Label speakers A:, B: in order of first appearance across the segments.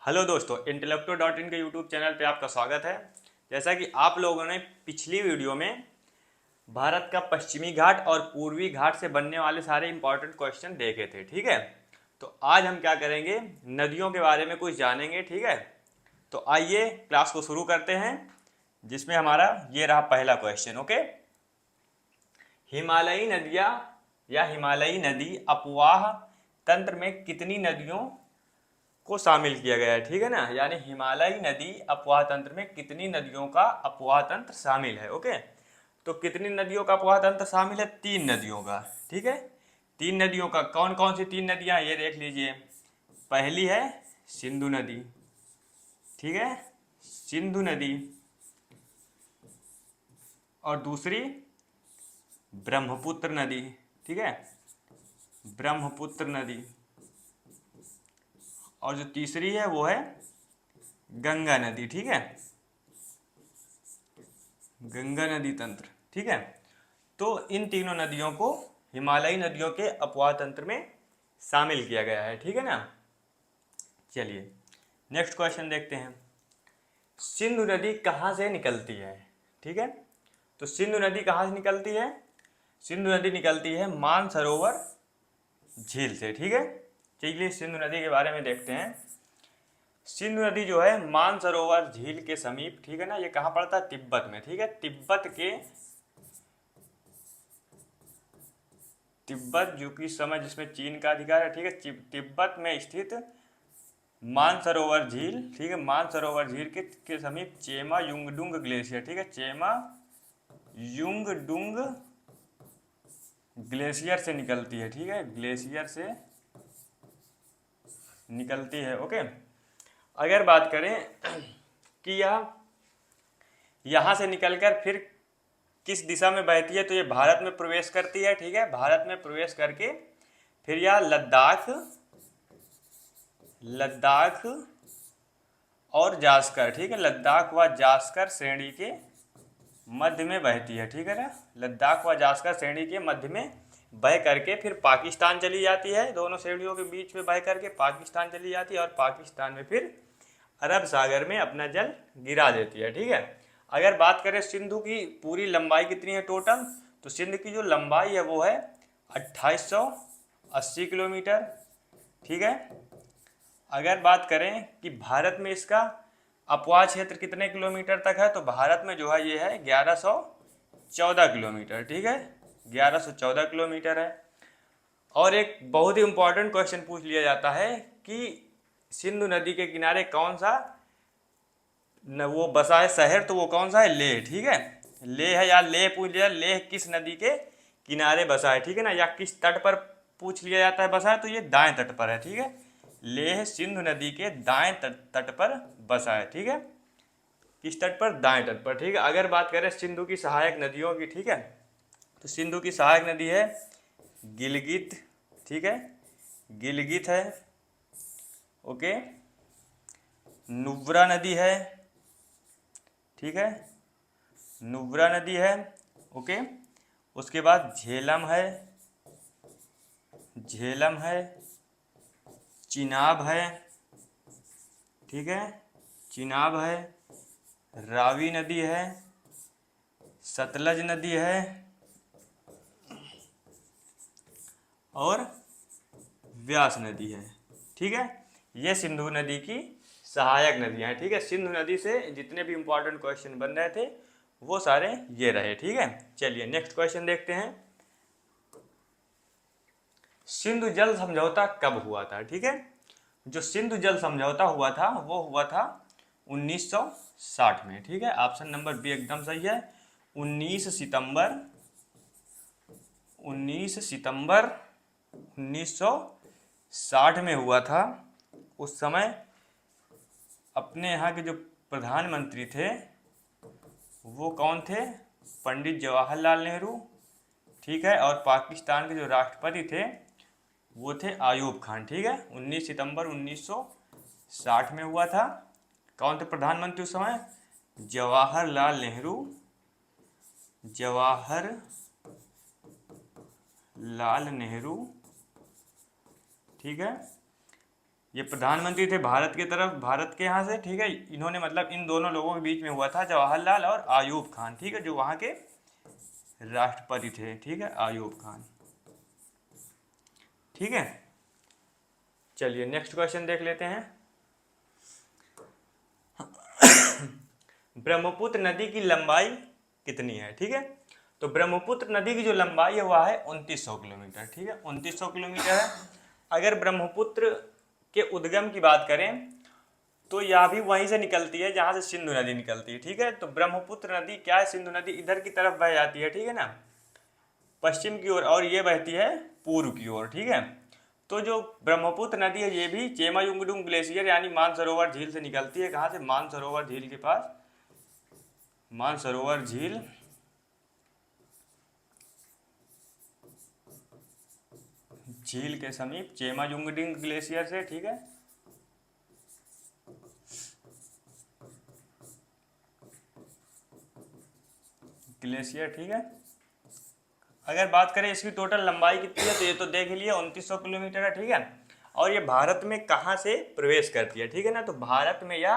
A: Hello दोस्तों, intellecto.in के YouTube channel पे आपका स्वागत है। जैसा कि आप लोगों ने पिछली वीडियो में भारत का पश्चिमी घाट और पूर्वी घाट से बनने वाले सारे इंपॉर्टेंट क्वेश्चन देखे थे, ठीक है। तो आज हम क्या करेंगे, नदियों के बारे में कुछ जानेंगे, ठीक है। तो आइए क्लास को शुरू करते हैं, जिसमें हमारा ये रहा पहला क्वेश्चन। ओके, हिमालयी नदियाँ या हिमालयी नदी अपवाह तंत्र में कितनी नदियों को शामिल किया गया है, ठीक है ना। यानी हिमालयी नदी अपवाह तंत्र में कितनी नदियों का अपवाह तंत्र शामिल है। ओके, तो कितनी नदियों का अपवाह तंत्र शामिल है? 3 नदियों का, ठीक है। 3 नदियों का, कौन कौन सी 3 नदियां, ये देख लीजिए। पहली है सिंधु नदी, ठीक है, सिंधु नदी। और दूसरी ब्रह्मपुत्र नदी, ठीक है, ब्रह्मपुत्र नदी। और जो तीसरी है वो है गंगा नदी, ठीक है, गंगा नदी तंत्र, ठीक है। तो इन तीनों नदियों को हिमालयी नदियों के अपवाह तंत्र में शामिल किया गया है, ठीक है ना। चलिए नेक्स्ट क्वेश्चन देखते हैं। सिंधु नदी कहाँ से निकलती है, ठीक है। तो सिंधु नदी कहाँ से निकलती है? सिंधु नदी निकलती है मानसरोवर झील से, ठीक है। चलिए सिंधु नदी के बारे में देखते हैं। सिंधु नदी जो है मानसरोवर झील के समीप, ठीक है ना, ये कहाँ पड़ता है? तिब्बत में, ठीक है। तिब्बत जो कि समय जिसमें चीन का अधिकार है, ठीक है, तिब्बत में स्थित मानसरोवर झील, ठीक है, मानसरोवर झील के समीप चेमा युंगडुंग ग्लेशियर, ठीक है, चेमा युंगडुंग ग्लेशियर से निकलती है, ठीक है, ग्लेशियर से निकलती है। ओके, अगर बात करें कि यह यहाँ से निकलकर फिर किस दिशा में बहती है, तो ये भारत में प्रवेश करती है, ठीक है। भारत में प्रवेश करके फिर यह लद्दाख और जास्कर, ठीक है, लद्दाख व जास्कर श्रेणी के मध्य में बहती है, ठीक है ना। लद्दाख व जास्कर श्रेणी के मध्य में बह करके फिर पाकिस्तान चली जाती है, दोनों श्रेणियों के बीच में बह करके पाकिस्तान चली जाती है और पाकिस्तान में फिर अरब सागर में अपना जल गिरा देती है, ठीक है। अगर बात करें सिंधु की पूरी लंबाई कितनी है टोटल, तो सिंधु की जो लंबाई है वो है 2880 किलोमीटर, ठीक है। अगर बात करें कि भारत में इसका अपवाह क्षेत्र कितने किलोमीटर तक है, तो भारत में जो है ये है 1114 किलोमीटर, ठीक है, 1114 किलोमीटर है। और एक बहुत ही इंपॉर्टेंट क्वेश्चन पूछ लिया जाता है कि सिंधु नदी के किनारे कौन सा वो बसा है शहर, तो वो कौन सा है? लेह, ठीक है, लेह है। या लेह पूछ लिया, लेह किस नदी के किनारे बसा है, ठीक है ना, या किस तट पर पूछ लिया जाता है बसा है, तो ये दाएं तट पर है, ठीक है। लेह सिंधु नदी के दाएं तट पर बसा है, ठीक है, किस तट पर? दाएं तट पर, ठीक है। अगर बात करें सिंधु की सहायक नदियों की, ठीक है, तो सिंधु की सहायक नदी है गिलगित, ठीक है, गिलगित है, ओके, नुब्रा नदी है, ठीक है, नुब्रा नदी है, ओके। उसके बाद झेलम है, झेलम है, चिनाब है, ठीक है, चिनाब है, रावी नदी है, सतलज नदी है और व्यास नदी है, ठीक है। ये सिंधु नदी की सहायक नदियां हैं, ठीक है। सिंधु नदी से जितने भी इंपॉर्टेंट क्वेश्चन बन रहे थे वो सारे ये रहे, ठीक है। चलिए नेक्स्ट क्वेश्चन देखते हैं। सिंधु जल समझौता कब हुआ था, ठीक है। जो सिंधु जल समझौता हुआ था वो हुआ था 1960 में, ठीक है। ऑप्शन नंबर बी एकदम सही है। 19 सितंबर 1960 में हुआ था। उस समय अपने यहाँ के जो प्रधानमंत्री थे वो कौन थे? पंडित जवाहरलाल नेहरू, ठीक है। और पाकिस्तान के जो राष्ट्रपति थे वो थे आयूब खान, ठीक है। 19 सितंबर 1960 में हुआ था। कौन थे प्रधानमंत्री उस समय? जवाहरलाल नेहरू, जवाहरलाल नेहरू, ठीक है। ये प्रधानमंत्री थे भारत के तरफ, भारत के यहाँ से, ठीक है। इन्होंने मतलब इन दोनों लोगों के बीच में हुआ था, जवाहरलाल और आयूब खान, ठीक है, जो वहाँ के राष्ट्रपति थे, ठीक है, आयूब खान, ठीक है। चलिए नेक्स्ट क्वेश्चन देख लेते हैं। ब्रह्मपुत्र नदी की लंबाई कितनी है, ठीक है। तो ब्रह्मपुत्र नदी की जो लंबाई है वह है 2900 किलोमीटर, ठीक है, 2900 किलोमीटर है। अगर ब्रह्मपुत्र के उद्गम की बात करें तो यह भी वहीं से निकलती है जहाँ से सिंधु नदी निकलती है, ठीक है। तो ब्रह्मपुत्र नदी क्या है, सिंधु नदी इधर की तरफ बह जाती है, ठीक है ना, पश्चिम की ओर, और ये बहती है पूर्व की ओर, ठीक है। तो जो ब्रह्मपुत्र नदी है ये भी चेमायुंगडुंग ग्लेशियर यानी मानसरोवर झील से निकलती है। कहाँ से, मानसरोवर झील के पास, मानसरोवर झील झील के समीप चेमायुंगडुंग ग्लेशियर से, ठीक है। ग्लेशियर, ठीक है। अगर बात करें इसकी टोटल लंबाई कितनी है तो ये तो देख लिए 2900 किलोमीटर है, ठीक है। और ये भारत में कहाँ से प्रवेश करती है, ठीक है ना, तो भारत में या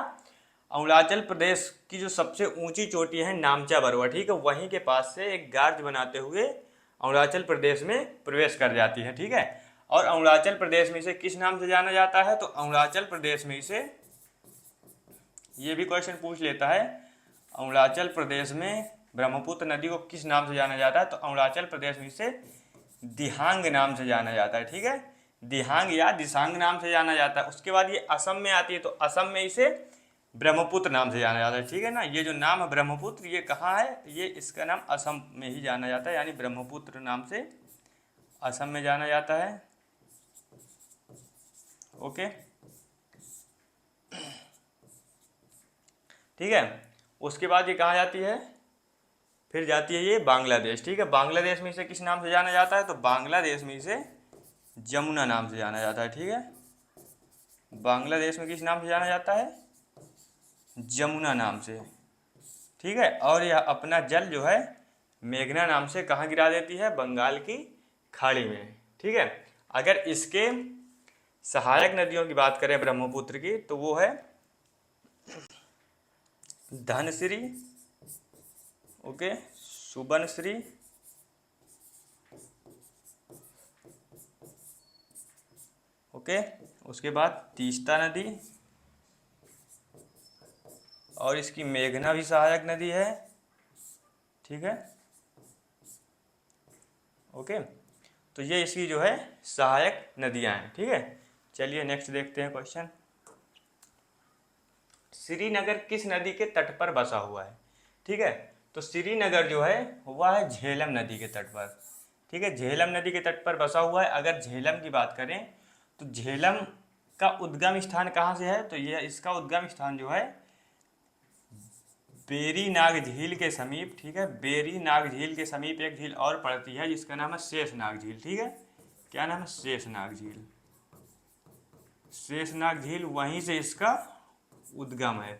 A: अरुणाचल प्रदेश की जो सबसे ऊंची चोटी है नामचा बरुआ, ठीक है, वहीं के पास से एक गार्ज बनाते हुए अरुणाचल प्रदेश में प्रवेश कर जाती है, ठीक है। और अरुणाचल प्रदेश में इसे किस नाम से जाना जाता है, तो अरुणाचल प्रदेश में इसे, ये भी क्वेश्चन पूछ लेता है, अरुणाचल प्रदेश में ब्रह्मपुत्र नदी को किस नाम से जाना जाता है, तो अरुणाचल प्रदेश में इसे दिहांग नाम से जाना जाता है, ठीक है, दिहांग या दिसांग नाम से जाना जाता है। उसके बाद ये असम में आती है, तो असम में इसे ब्रह्मपुत्र नाम से जाना जाता है, ठीक है ना। ये जो नाम है ब्रह्मपुत्र, ये कहाँ है, ये इसका नाम असम में ही जाना जाता है, यानी ब्रह्मपुत्र नाम से असम में जाना जाता है, ओके, ठीक है। उसके बाद ये कहाँ जाती है, फिर जाती है ये बांग्लादेश, ठीक है। बांग्लादेश में इसे किस नाम से जाना जाता है, तो बांग्लादेश में इसे जमुना नाम से जाना जाता है, ठीक है। बांग्लादेश में किस नाम से जाना जाता है, जमुना नाम से, ठीक है। और यह अपना जल जो है मेघना नाम से कहाँ गिरा देती है, बंगाल की खाड़ी में, ठीक है। अगर इसके सहायक नदियों की बात करें ब्रह्मपुत्र की, तो वो है धनसिरी, ओके, सुबनश्री, ओके, उसके बाद तीस्ता नदी, और इसकी मेघना भी सहायक नदी है, ठीक है, ओके। तो ये इसकी जो है सहायक नदियां हैं, ठीक है। चलिए नेक्स्ट देखते हैं क्वेश्चन। श्रीनगर किस नदी के तट पर बसा हुआ है, ठीक है। तो श्रीनगर जो है वह है झेलम नदी के तट पर, ठीक है, झेलम नदी के तट पर बसा हुआ है। अगर झेलम की बात करें तो झेलम का उद्गम स्थान कहाँ से है, तो यह इसका उद्गम स्थान जो है बेरी नाग झील के समीप, ठीक है, बेरी नाग झील के समीप एक झील और पड़ती है जिसका नाम है शेषनाग झील, ठीक है। क्या नाम है, शेषनाग झील, शेषनाग झील, वहीं से इसका उद्गम है,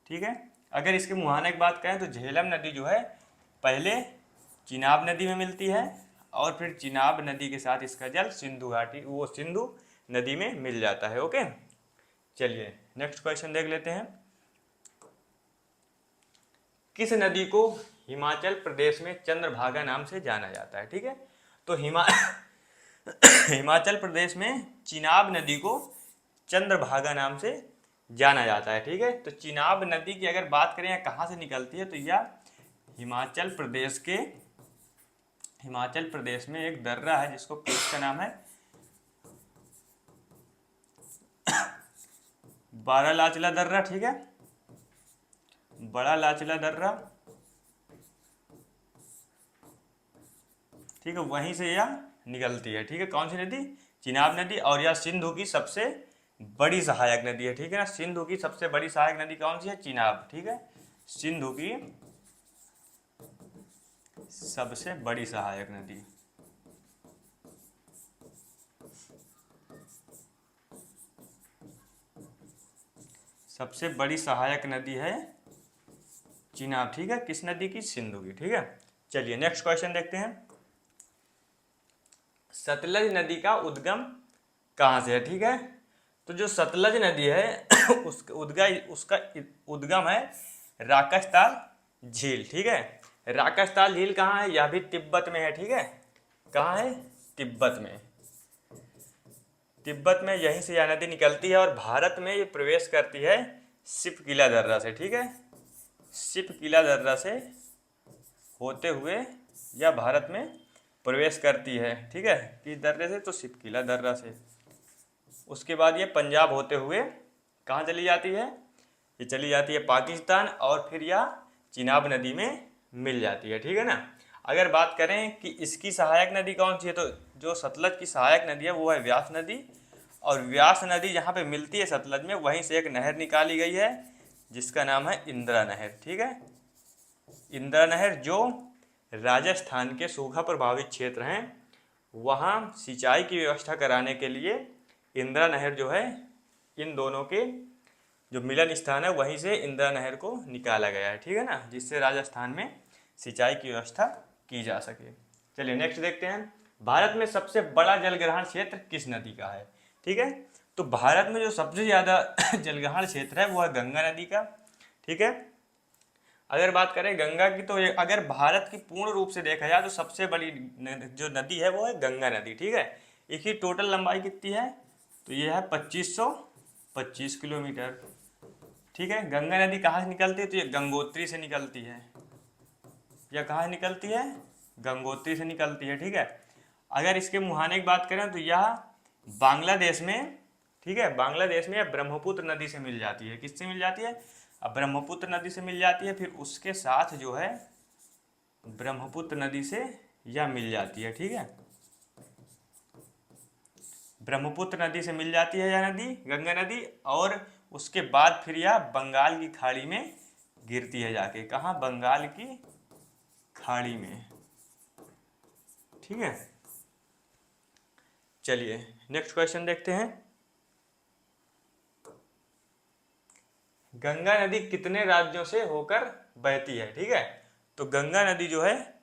A: ठीक है। अगर इसके मुहाने की बात करें तो झेलम नदी जो है पहले चिनाब नदी में मिलती है, और फिर चिनाब नदी के साथ इसका जल सिंधु घाटी, वो सिंधु नदी में मिल जाता है, ओके। चलिए नेक्स्ट क्वेश्चन देख लेते हैं। किस नदी को हिमाचल प्रदेश में चंद्रभागा नाम से जाना जाता है, ठीक है। तो हिमाचल प्रदेश में चिनाब नदी को चंद्रभागा नाम से जाना जाता है, ठीक है। तो चिनाब नदी की अगर बात करें कहाँ से निकलती है, तो यह हिमाचल प्रदेश में एक दर्रा है जिसको, इसका नाम है बारालाचला दर्रा, ठीक है, बड़ा लाचला दर्रा, ठीक है, वहीं से यह निकलती है, ठीक है। कौन सी नदी, चिनाब नदी, और यह सिंधु की सबसे बड़ी सहायक नदी है, ठीक है ना। सिंधु की सबसे बड़ी सहायक नदी कौन सी है, चिनाब, ठीक है, सिंधु की सबसे बड़ी सहायक नदी, सबसे बड़ी सहायक नदी है चिनाब, ठीक है, किस नदी की, सिंधु की, ठीक है। चलिए नेक्स्ट क्वेश्चन देखते हैं। सतलज नदी का उद्गम कहाँ से है, ठीक है। तो जो सतलज नदी है उसका उद्गम है राकसताल झील। ठीक है, राकसताल झील कहाँ है? यह भी तिब्बत में है। ठीक है, कहाँ है? तिब्बत में। तिब्बत में यहीं से यह नदी निकलती है और भारत में ये प्रवेश करती है सिपकिला दर्रा से। ठीक है, सिपकिला दर्रा से होते हुए यह भारत में प्रवेश करती है। ठीक है, किस दर्रे से? तो सिपकिला दर्रा से। उसके बाद ये पंजाब होते हुए कहाँ चली जाती है? ये चली जाती है पाकिस्तान और फिर यह चिनाब नदी में मिल जाती है। ठीक है ना। अगर बात करें कि इसकी सहायक नदी कौन सी है, तो जो सतलज की सहायक नदी है वो है व्यास नदी, और व्यास नदी जहाँ पे मिलती है सतलज में, वहीं से एक नहर निकाली गई है जिसका नाम है इंदिरा नहर। ठीक है, इंदिरा नहर जो राजस्थान के सूखा प्रभावित क्षेत्र हैं वहाँ सिंचाई की व्यवस्था कराने के लिए इंदिरा नहर जो है, इन दोनों के जो मिलन स्थान है वहीं से इंदिरा नहर को निकाला गया है। ठीक है ना, जिससे राजस्थान में सिंचाई की व्यवस्था की जा सके। चलिए नेक्स्ट देखते हैं, भारत में सबसे बड़ा जलग्रहण क्षेत्र किस नदी का है? ठीक है, तो भारत में जो सबसे ज़्यादा जलग्रहण क्षेत्र है वो है गंगा नदी का। ठीक है, अगर बात करें गंगा की, तो अगर भारत की पूर्ण रूप से देखा जाए तो सबसे बड़ी जो नदी है वो है गंगा नदी। ठीक है, इसकी टोटल लंबाई कितनी है? तो ये है 2525 किलोमीटर। ठीक है, गंगा नदी कहाँ से निकलती है? तो ये गंगोत्री से निकलती है। यह कहाँ निकलती है? गंगोत्री से निकलती है। ठीक है, अगर इसके मुहाने की बात करें तो यह बांग्लादेश में, ठीक है, बांग्लादेश में ब्रह्मपुत्र नदी से मिल जाती है। किससे मिल जाती है? अब ब्रह्मपुत्र नदी से मिल जाती है, फिर उसके साथ जो है ब्रह्मपुत्र नदी से यह मिल जाती है। ठीक है, ब्रह्मपुत्र नदी से मिल जाती है यह नदी, गंगा नदी, और उसके बाद फिर यह बंगाल की खाड़ी में गिरती है जाके। कहाँ? बंगाल की खाड़ी में। ठीक है, चलिए नेक्स्ट क्वेश्चन देखते हैं, गंगा नदी कितने राज्यों से होकर बहती है? ठीक है, तो गंगा नदी जो है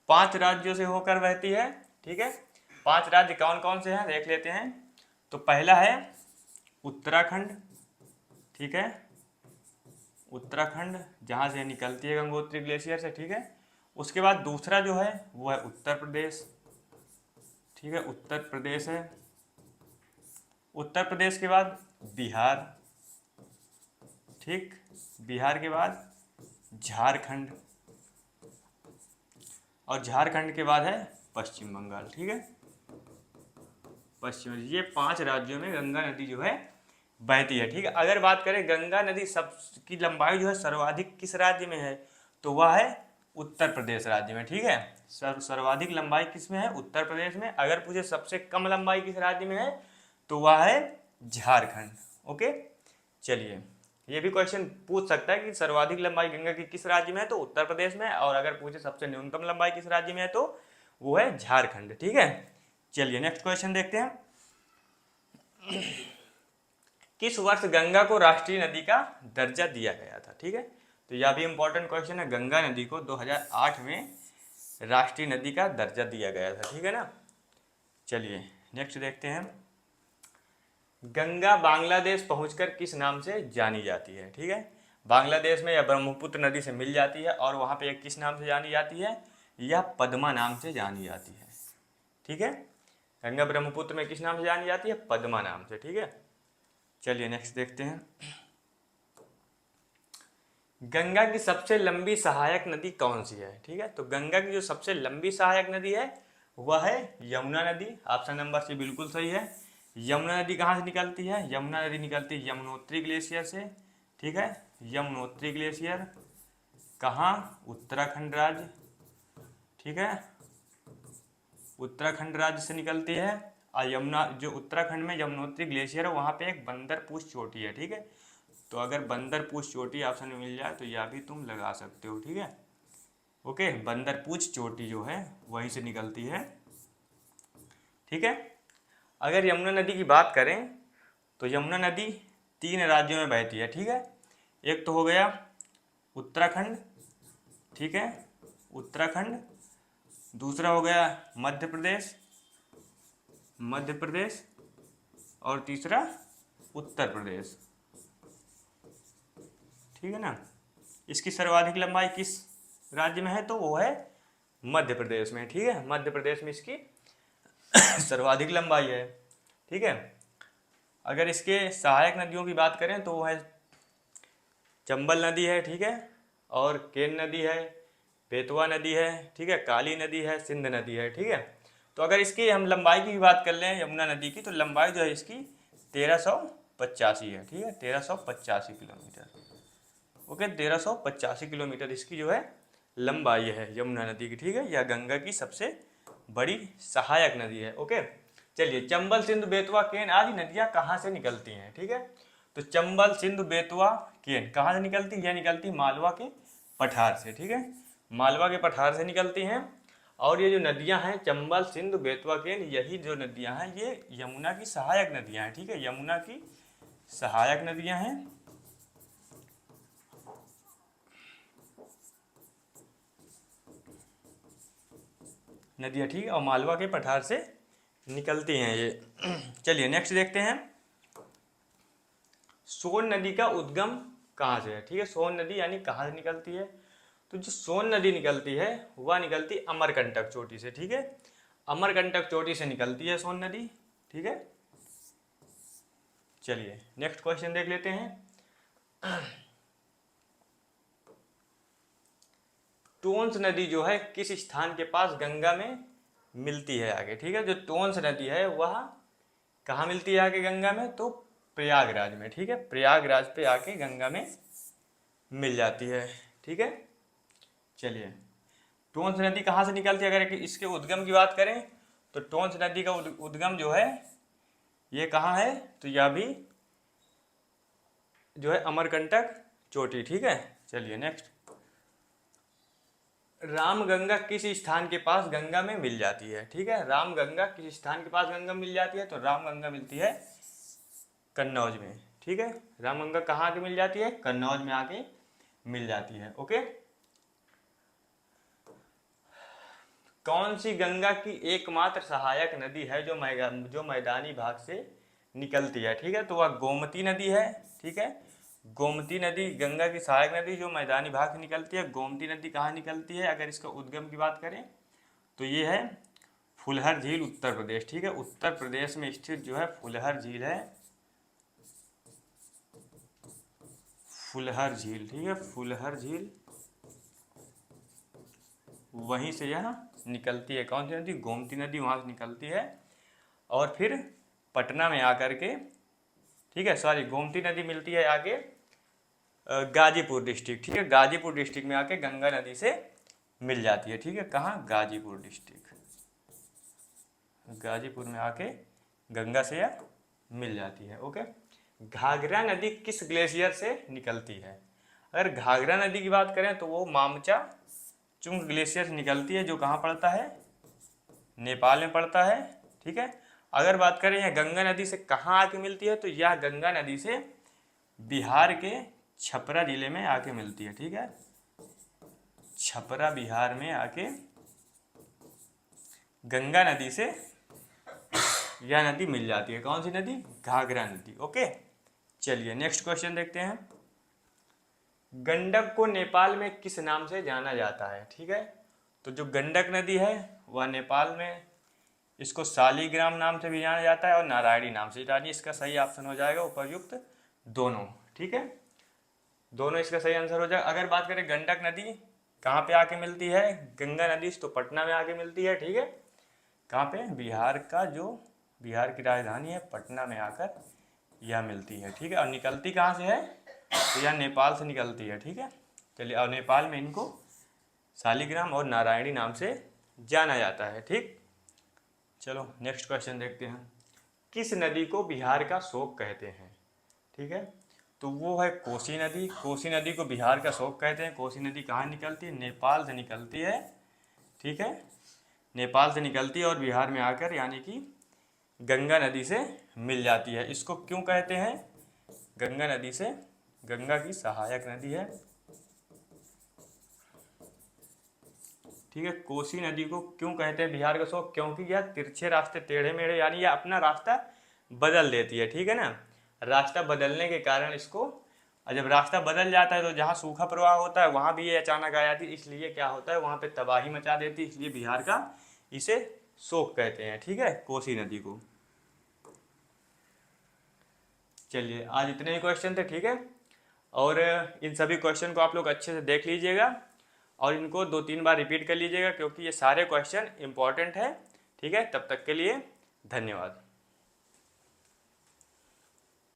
A: 5 राज्यों से होकर बहती है। ठीक है, 5 राज्य कौन कौन से हैं देख लेते हैं। तो पहला है उत्तराखंड। ठीक है, उत्तराखंड जहाँ से निकलती है गंगोत्री ग्लेशियर से। ठीक है, उसके बाद दूसरा जो है वो है उत्तर प्रदेश। ठीक है, उत्तर प्रदेश है। उत्तर प्रदेश के बाद बिहार। ठीक, बिहार के बाद झारखंड, और झारखंड के बाद है पश्चिम बंगाल। ठीक है, पश्चिम, ये 5 राज्यों में गंगा नदी जो है बहती है। ठीक है, अगर बात करें गंगा नदी सब की लंबाई जो है सर्वाधिक किस राज्य में है, तो वह है उत्तर प्रदेश राज्य में। ठीक है, सर्वाधिक लंबाई किस में है? उत्तर प्रदेश में। अगर पूछे सबसे कम लंबाई किस राज्य में है, तो वह है झारखंड। ओके, चलिए ये भी क्वेश्चन पूछ सकता है कि सर्वाधिक लंबाई गंगा की किस राज्य में है, तो उत्तर प्रदेश में, और अगर पूछे सबसे न्यूनतम लंबाई किस राज्य में है, तो वो है झारखंड। ठीक है, चलिए नेक्स्ट क्वेश्चन देखते हैं, किस वर्ष गंगा को राष्ट्रीय नदी का दर्जा दिया गया था? ठीक है, तो यह भी इंपॉर्टेंट क्वेश्चन है, गंगा नदी को 2008 में राष्ट्रीय नदी का दर्जा दिया गया था। ठीक है ना, चलिए नेक्स्ट देखते हैं, गंगा बांग्लादेश पहुंचकर किस नाम से जानी जाती है? ठीक है, बांग्लादेश में यह ब्रह्मपुत्र नदी से मिल जाती है और वहाँ पे किस नाम से जानी जाती है? यह पद्मा नाम से जानी जाती है। ठीक है, गंगा ब्रह्मपुत्र में किस नाम से जानी जाती है? पद्मा नाम से। ठीक है, चलिए नेक्स्ट देखते हैं, गंगा की सबसे लंबी सहायक नदी कौन सी है? ठीक है, तो गंगा की जो सबसे लंबी सहायक नदी है वह है यमुना नदी। ऑप्शन नंबर सी बिल्कुल सही है। यमुना नदी कहाँ से निकलती है? यमुना नदी निकलती है यमुनोत्री ग्लेशियर से। ठीक है, यमुनोत्री ग्लेशियर कहाँ? उत्तराखंड राज्य। ठीक है, उत्तराखंड राज्य से निकलती है, और यमुना जो उत्तराखंड में यमुनोत्री ग्लेशियर है वहाँ पे एक बंदरपूछ चोटी है। ठीक है, तो अगर बंदरपूछ चोटी ऑप्शन में मिल जाए तो यह भी तुम लगा सकते हो। ठीक है, ओके, बंदरपूछ चोटी जो है वहीं से निकलती है। ठीक है, अगर यमुना नदी की बात करें तो यमुना नदी 3 राज्यों में बहती है। ठीक है, एक तो हो गया उत्तराखंड। ठीक है, उत्तराखंड, दूसरा हो गया मध्य प्रदेश, और तीसरा उत्तर प्रदेश, ठीक है ना। इसकी सर्वाधिक लंबाई किस राज्य में है, तो वो है मध्य प्रदेश में, ठीक है। मध्य प्रदेश में इसकी सर्वाधिक लंबाई है, ठीक है। अगर इसके सहायक नदियों की बात करें तो वो है चंबल नदी है, ठीक है, और केन नदी है, बेतवा नदी है, ठीक है, काली नदी है, सिंध नदी है, ठीक है। तो अगर इसकी हम लंबाई की भी बात कर लें यमुना नदी की, तो लंबाई जो है इसकी 1385 है, ठीक है, 1385 किलोमीटर, ओके। 1385 किलोमीटर इसकी जो है लंबाई है यमुना नदी की, ठीक है। यह गंगा की सबसे बड़ी सहायक नदी है, ओके। चलिए, चंबल सिंधु बेतवा केन आदि नदियाँ कहाँ से निकलती हैं, ठीक है। तो चंबल सिंधु बेतवा केन कहाँ से निकलती है, यह निकलती मालवा के पठार से, ठीक है, मालवा के पठार से निकलती हैं। और ये जो नदियां हैं चंबल सिंधु बेतवा केन, यही जो नदियां हैं ये यमुना की सहायक नदियां हैं, ठीक है, यमुना की सहायक नदियां हैं। नदियां, ठीक है, और मालवा के पठार से निकलती हैं ये। चलिए नेक्स्ट देखते हैं, सोन नदी का उद्गम कहाँ से है, ठीक है। सोन नदी यानी कहाँ से निकलती है, तो जो सोन नदी निकलती है वह निकलती अमरकंटक चोटी से, ठीक है, अमरकंटक चोटी से निकलती है सोन नदी, ठीक है। चलिए नेक्स्ट क्वेश्चन देख लेते हैं। टोंस नदी जो है किस स्थान के पास गंगा में मिलती है आगे, ठीक है। जो टोंस नदी है वह कहाँ मिलती है आगे गंगा में, तो प्रयागराज में, ठीक है, प्रयागराज पे आके गंगा में मिल जाती है, ठीक है। चलिए, टोंस नदी कहाँ से निकलती है, अगर इसके उद्गम की बात करें तो टोंस नदी का उद्गम जो है ये कहाँ है, तो यह भी जो है अमरकंटक चोटी, ठीक है। चलिए नेक्स्ट, रामगंगा किस स्थान के पास गंगा में मिल जाती है, ठीक है। रामगंगा किस स्थान के पास गंगा मिल जाती है, तो रामगंगा मिलती है कन्नौज में, ठीक है। रामगंगा कहाँ आके मिल जाती है, कन्नौज में आके मिल जाती है, ओके। कौन सी गंगा की एकमात्र सहायक नदी है जो मैदानी भाग से निकलती है, ठीक है, तो वह गोमती नदी है, ठीक है। गोमती नदी गंगा की सहायक नदी जो मैदानी भाग से निकलती है। गोमती नदी कहाँ निकलती है, अगर इसका उद्गम की बात करें तो ये है फुलहर झील, उत्तर प्रदेश, ठीक है। उत्तर प्रदेश में स्थित जो है फुलहर झील है, फुलहर झील, ठीक है, फुलहर झील, वहीं से यह निकलती है। कौन सी नदी, गोमती नदी वहाँ से निकलती है और फिर पटना में आकर के, ठीक है, सॉरी, गोमती नदी मिलती है आगे गाजीपुर डिस्ट्रिक्ट, ठीक है, गाजीपुर डिस्ट्रिक्ट में आके गंगा नदी से मिल जाती है, ठीक है। कहाँ, गाजीपुर डिस्ट्रिक्ट, गाजीपुर में आके गंगा से यह मिल जाती है, ओके। घाघरा नदी किस ग्लेशियर से निकलती है, अगर घाघरा नदी की बात करें तो वो मामचा चुंग ग्लेशियर से निकलती है, जो कहाँ पड़ता है, नेपाल में पड़ता है, ठीक है। अगर बात करें यह गंगा नदी से कहाँ आके मिलती है, तो यह गंगा नदी से बिहार के छपरा जिले में आके मिलती है, ठीक है, छपरा बिहार में आके गंगा नदी से यह नदी मिल जाती है। कौन सी नदी, घाघरा नदी, ओके। चलिए नेक्स्ट क्वेश्चन देखते हैं, गंडक को नेपाल में किस नाम से जाना जाता है, ठीक है। तो जो गंडक नदी है वह नेपाल में इसको शालिग्राम नाम से भी जाना जाता है और नारायणी नाम से, यानी इसका सही ऑप्शन हो जाएगा उपयुक्त दोनों, ठीक है, दोनों इसका सही आंसर हो जाएगा। अगर बात करें गंडक नदी कहाँ पे आके मिलती है, गंगा नदी तो पटना में आके मिलती है, ठीक है, कहाँ पे, बिहार का जो बिहार की राजधानी है पटना में आकर यह मिलती है, ठीक है। और निकलती कहाँ से है, तो यह नेपाल से निकलती है, ठीक है। चलिए, और नेपाल में इनको शालिग्राम और नारायणी नाम से जाना जाता है, ठीक। चलो नेक्स्ट क्वेश्चन देखते हैं, किस नदी को बिहार का शोक कहते हैं, ठीक है। तो वो है कोसी नदी, कोसी नदी को बिहार का शोक कहते हैं। कोसी नदी कहाँ निकलती है, नेपाल से निकलती है, ठीक है, नेपाल से निकलती है और बिहार में आकर यानी कि गंगा नदी से मिल जाती है। इसको क्यों कहते हैं, गंगा नदी से, गंगा की सहायक नदी है, ठीक है। कोसी नदी को क्यों कहते हैं बिहार का शोक, क्योंकि यह तिरछे रास्ते, टेढ़े मेढ़े, यानी यह अपना रास्ता बदल देती है, ठीक है ना। रास्ता बदलने के कारण इसको, और जब रास्ता बदल जाता है तो जहाँ सूखा प्रवाह होता है वहाँ भी ये अचानक आ जाती है, इसलिए क्या होता है वहाँ पे तबाही मचा देती है, इसलिए बिहार का इसे शोक कहते हैं। ठीक है, कोसी नदी को। चलिए आज इतने ही क्वेश्चन थे। ठीक है, और इन सभी क्वेश्चन को आप लोग अच्छे से देख लीजिएगा और इनको 2-3 बार रिपीट कर लीजिएगा, क्योंकि ये सारे क्वेश्चन इंपॉर्टेंट है। ठीक है, तब तक के लिए धन्यवाद।